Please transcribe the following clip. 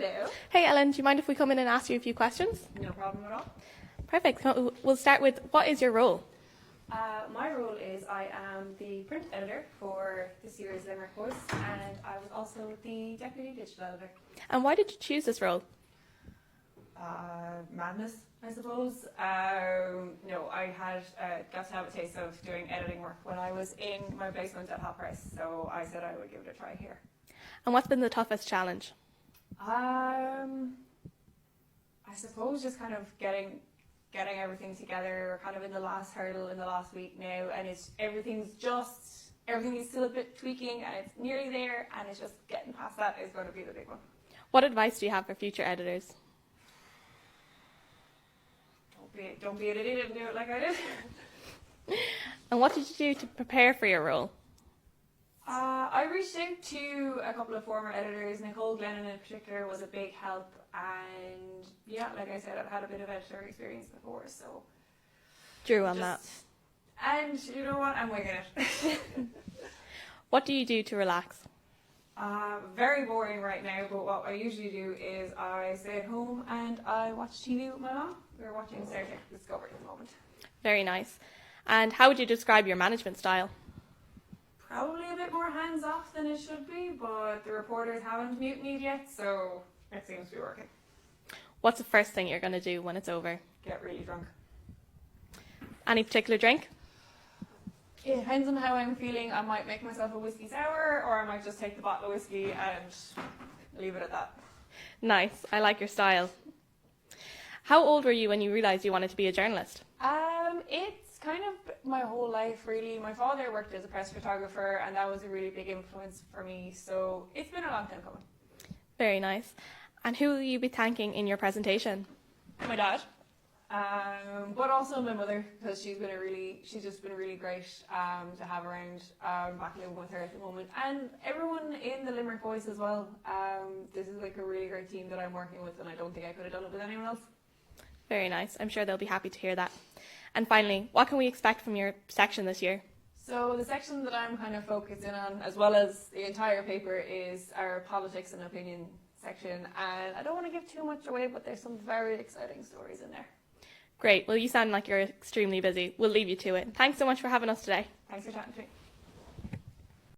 Hello. Hey Ellen, do you mind if we come in and ask you a few questions? No problem at all. Perfect. So we'll start with, what is your role? My role is I am the print editor for this year's Limerick Voice, and I was also the deputy digital editor. And why did you choose this role? Madness, I suppose. No, I had got to have a taste of doing editing work when I was in my placement at Hot Price, so I said I would give it a try here. And what's been the toughest challenge? I suppose just kind of getting everything together. We're kind of in the last hurdle in the last week now, and everything is still a bit tweaking, and it's nearly there, and it's just getting past that is going to be the big one. What advice do you have for future editors? Don't be an idiot and do it like I did. And what did you do to prepare for your role? I reached out to a couple of former editors. Nicole Glennon in particular was a big help, and yeah, like I said, I've had a bit of editor experience before, so Drew on that. And you know what, I'm winging it. What do you do to relax? Very boring right now, but what I usually do is I stay at home and I watch TV with my mom. We're watching Star Trek Discovery at the moment. Very nice. And how would you describe your management style? Probably a bit more hands-off than it should be, but the reporters haven't mutinied yet, so it seems to be working. What's the first thing you're going to do when it's over? Get really drunk. Any particular drink? It depends on how I'm feeling. I might make myself a whiskey sour, or I might just take the bottle of whiskey and leave it at that. Nice. I like your style. How old were you when you realised you wanted to be a journalist? It's kind of my whole life, really. My father worked as a press photographer, and that was a really big influence for me. So it's been a long time coming. Very nice. And who will you be thanking in your presentation? My dad, but also my mother, because she's just been really great to have around, back living with her at the moment, and everyone in the Limerick Voice as well. This is like a really great team that I'm working with, and I don't think I could have done it with anyone else. Very nice. I'm sure they'll be happy to hear that. And finally, what can we expect from your section this year? So the section that I'm kind of focusing on, as well as the entire paper, is our politics and opinion section. And I don't want to give too much away, but there's some very exciting stories in there. Great. Well, you sound like you're extremely busy. We'll leave you to it. Thanks so much for having us today. Thanks for chatting to me.